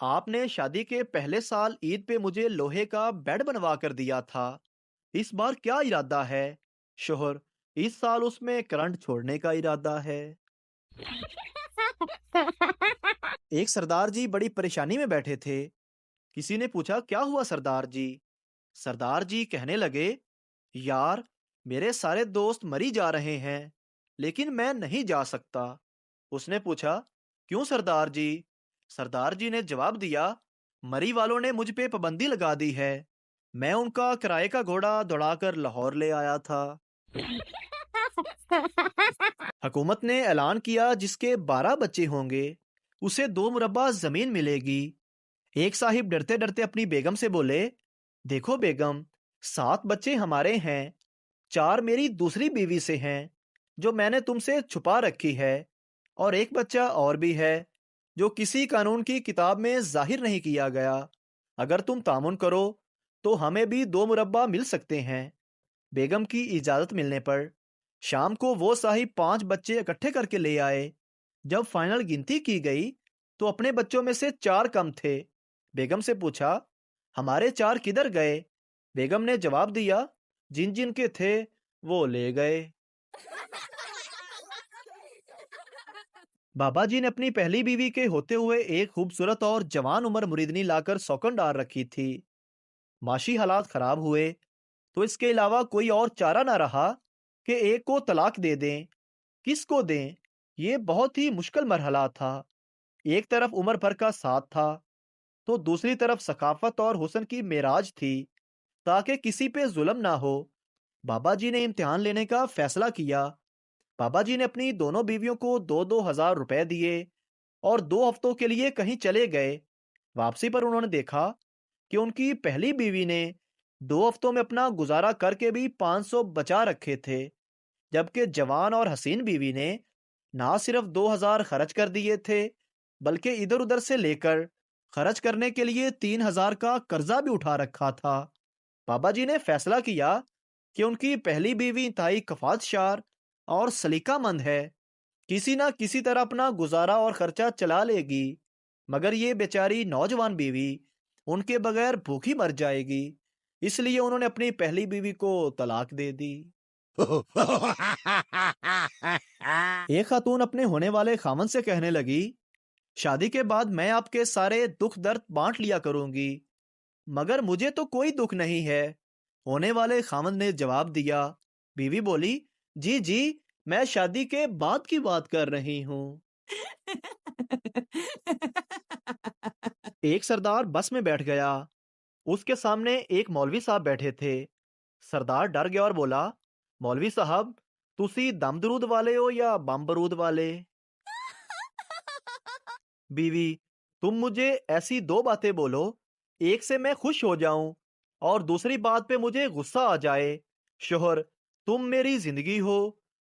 آپ نے شادی کے پہلے سال عید پہ مجھے لوہے کا بیڈ بنوا کر دیا تھا، اس بار کیا ارادہ ہے؟ شوہر: اس سال اس میں کرنٹ چھوڑنے کا ارادہ ہے۔ ایک سردار جی بڑی پریشانی میں بیٹھے تھے۔ کسی نے پوچھا کیا ہوا سردار جی؟ سردار جی کہنے لگے، یار میرے سارے دوست مری جا رہے ہیں لیکن میں نہیں جا سکتا۔ اس نے پوچھا کیوں سردار جی؟ سردار جی نے جواب دیا، مری والوں نے مجھ پہ پابندی لگا دی ہے، میں ان کا کرائے کا گھوڑا دوڑا کر لاہور لے آیا تھا۔ حکومت نے اعلان کیا جس کے 12 بچے ہوں گے اسے 2 مربع زمین ملے گی۔ ایک صاحب ڈرتے ڈرتے اپنی بیگم سے بولے، دیکھو بیگم، 7 بچے ہمارے ہیں، 4 میری دوسری بیوی سے ہیں جو میں نے تم سے چھپا رکھی ہے، اور ایک بچہ اور بھی ہے جو کسی قانون کی کتاب میں ظاہر نہیں کیا گیا۔ اگر تم تعاون کرو تو ہمیں بھی 2 مربع مل سکتے ہیں۔ بیگم کی اجازت ملنے پر شام کو وہ صاحب 5 بچے اکٹھے کر کے لے آئے۔ جب فائنل گنتی کی گئی تو اپنے بچوں میں سے 4 کم تھے۔ بیگم سے پوچھا، ہمارے 4 کدھر گئے؟ بیگم نے جواب دیا، جن جن کے تھے وہ لے گئے۔ بابا جی نے اپنی پہلی بیوی کے ہوتے ہوئے ایک خوبصورت اور جوان عمر مریدنی لا کر سوکن ڈال رکھی تھی۔ معاشی حالات خراب ہوئے تو اس کے علاوہ کوئی اور چارہ نہ رہا کہ ایک کو طلاق دے دیں۔ کس کو دیں؟ یہ بہت ہی مشکل مرحلہ تھا۔ ایک طرف عمر بھر کا ساتھ تھا تو دوسری طرف ثقافت اور حسن کی معراج تھی تاکہ کسی پہ ظلم نہ ہو۔ بابا جی نے امتحان لینے کا فیصلہ کیا۔ بابا جی نے اپنی دونوں بیویوں کو 2,000 روپے دیے اور 2 ہفتوں کے لیے کہیں چلے گئے۔ واپسی پر انہوں نے دیکھا کہ ان کی پہلی بیوی نے 2 ہفتوں میں اپنا گزارا کر کے بھی 500 بچا رکھے تھے، جبکہ جوان اور حسین بیوی نے نہ صرف 2,000 خرچ کر دیے تھے بلکہ ادھر ادھر سے لے کر خرچ کرنے کے لیے 3,000 کا قرضہ بھی اٹھا رکھا تھا۔ بابا جی نے فیصلہ کیا کہ ان کی پہلی بیوی انتہائی کفایت شار اور سلیقہ مند ہے، کسی نہ کسی طرح اپنا گزارا اور خرچہ چلا لے گی، مگر یہ بیچاری نوجوان بیوی ان کے بغیر بھوکی مر جائے گی، اس لیے انہوں نے اپنی پہلی بیوی کو طلاق دے دی۔ ایک خاتون اپنے ہونے والے خاوند سے کہنے لگی، شادی کے بعد میں آپ کے سارے دکھ درد بانٹ لیا کروں گی، مگر مجھے تو کوئی دکھ نہیں ہے۔ ہونے والے خاوند نے جواب دیا۔ بیوی بولی، جی جی میں شادی کے بعد کی بات کر رہی ہوں۔ ایک سردار بس میں بیٹھ گیا۔ اس کے سامنے ایک مولوی صاحب بیٹھے تھے۔ سردار ڈر گیا اور بولا، مولوی صاحب تسی دم درود والے ہو یا بم برود والے؟ بیوی، تم مجھے ایسی 2 باتیں بولو، ایک سے میں خوش ہو جاؤں اور دوسری بات پہ مجھے غصہ آ جائے۔ شوہر، تم میری زندگی ہو،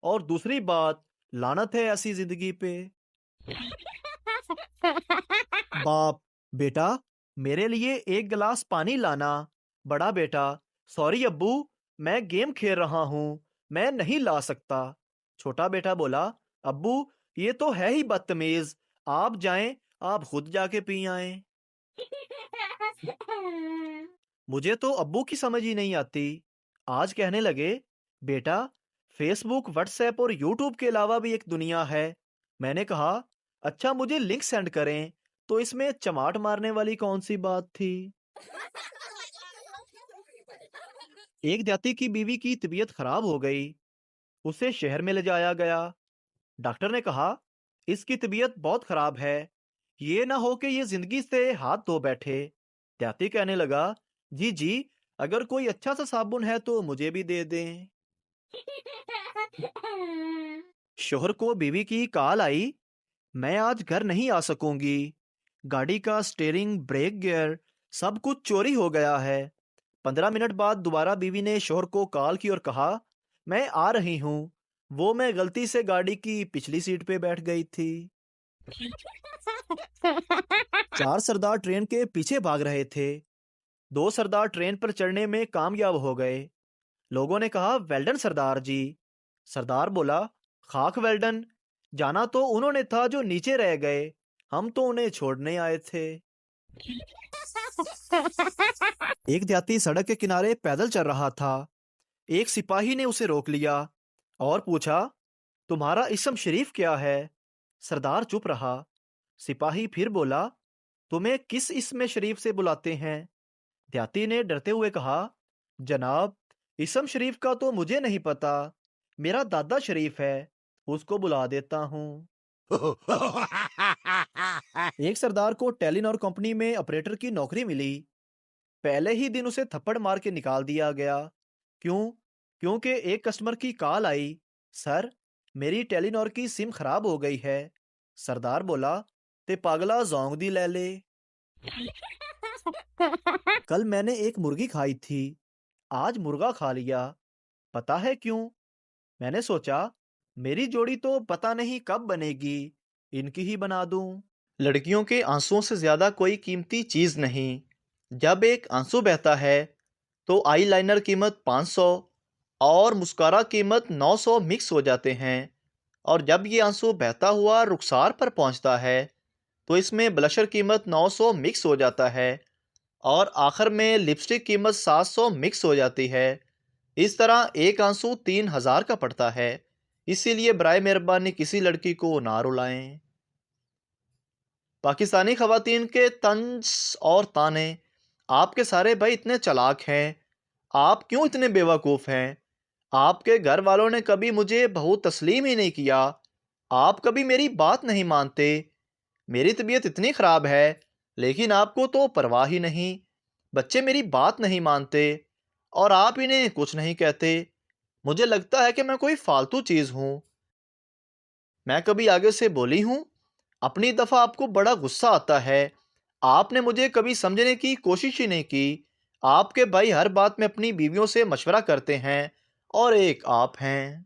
اور دوسری بات، لعنت ہے ایسی زندگی پہ۔ باپ، بیٹا میرے لیے ایک گلاس پانی لانا۔ بڑا بیٹا، سوری ابو، میں گیم کھیل رہا ہوں، میں نہیں لا سکتا۔ چھوٹا بیٹا بولا، ابو یہ تو ہے ہی بدتمیز، آپ جائیں، آپ خود جا کے پی آئیں۔ مجھے تو ابو کی سمجھ ہی نہیں آتی۔ آج کہنے لگے، بیٹا فیس بک، واٹس ایپ اور یوٹیوب کے علاوہ بھی ایک دنیا ہے۔ میں نے کہا، اچھا مجھے لنک سینڈ کریں، تو اس میں چماٹ مارنے والی کون سی بات تھی؟ ایک دیہاتی کی بیوی کی طبیعت خراب ہو گئی، اسے شہر میں لے جایا گیا۔ ڈاکٹر نے کہا، اس کی طبیعت بہت خراب ہے، یہ نہ ہو کہ یہ زندگی سے ہاتھ دھو بیٹھے۔ دیہاتی کہنے لگا، جی جی اگر کوئی اچھا سا صابن ہے تو مجھے بھی دے دیں۔ شوہر کو بیوی کی کال آئی، میں آج گھر نہیں آ سکوں گی، گاڑی کا سٹیئرنگ، بریک گیئر سب کچھ چوری ہو گیا ہے۔ 15 منٹ بعد دوبارہ بیوی نے شوہر کو کال کی اور کہا، میں آ رہی ہوں، وہ میں غلطی سے گاڑی کی پچھلی سیٹ پہ بیٹھ گئی تھی۔ 4 سردار ٹرین کے پیچھے بھاگ رہے تھے۔ 2 سردار ٹرین پر چڑھنے میں کامیاب ہو گئے۔ لوگوں نے کہا، ویلڈن سردار جی۔ سردار بولا، خاک ویلڈن، جانا تو انہوں نے تھا جو نیچے رہ گئے، ہم تو انہیں چھوڑنے آئے تھے۔ ایک دیہاتی سڑک کے کنارے پیدل چل رہا تھا۔ ایک سپاہی نے اسے روک لیا اور پوچھا، تمہارا اسم شریف کیا ہے؟ سردار چپ رہا۔ سپاہی پھر بولا، تمہیں کس اسم شریف سے بلاتے ہیں؟ دیہاتی نے ڈرتے ہوئے کہا، جناب، اسم شریف کا تو مجھے نہیں پتا، میرا دادا شریف ہے، اس کو بلا دیتا ہوں۔ ایک سردار کو ٹیلی نار کمپنی میں آپریٹر کی نوکری ملی۔ پہلے ہی دن اسے تھپڑ مار کے نکال دیا گیا۔ کیوں؟ کیونکہ ایک کسٹمر کی کال آئی، سر میری ٹیلی نار کی سم خراب ہو گئی ہے۔ سردار بولا، تے پاگلا زونگ دی لے لے۔ کل میں نے ایک مرغی کھائی تھی، آج مرغا کھا لیا، پتا ہے کیوں؟ میں نے سوچا میری جوڑی تو پتا نہیں کب بنے گی، ان کی ہی بنا دوں۔ لڑکیوں کے آنسوؤں سے زیادہ کوئی قیمتی چیز نہیں۔ جب ایک آنسو بہتا ہے تو آئی لائنر قیمت 500 اور مسکارا قیمت 900 مکس ہو جاتے ہیں، اور جب یہ آنسو بہتا ہوا رخسار پر پہنچتا ہے تو اس میں بلشر قیمت 900 مکس ہو جاتا ہے، اور آخر میں لپسٹک قیمت 700 مکس ہو جاتی ہے۔ اس طرح ایک آنسو 3000 کا پڑتا ہے، اسی لیے برائے مہربانی کسی لڑکی کو نہ رلائیں۔ پاکستانی خواتین کے طنز اور طعنے، آپ کے سارے بھائی اتنے چالاک ہیں، آپ کیوں اتنے بیوقوف ہیں؟ آپ کے گھر والوں نے کبھی مجھے بہو تسلیم ہی نہیں کیا، آپ کبھی میری بات نہیں مانتے، میری طبیعت اتنی خراب ہے لیکن آپ کو تو پرواہ ہی نہیں، بچے میری بات نہیں مانتے اور آپ انہیں کچھ نہیں کہتے، مجھے لگتا ہے کہ میں کوئی فالتو چیز ہوں۔ میں کبھی آگے سے بولی ہوں؟ اپنی دفعہ آپ کو بڑا غصہ آتا ہے، آپ نے مجھے کبھی سمجھنے کی کوشش ہی نہیں کی، آپ کے بھائی ہر بات میں اپنی بیویوں سے مشورہ کرتے ہیں اور ایک آپ ہیں۔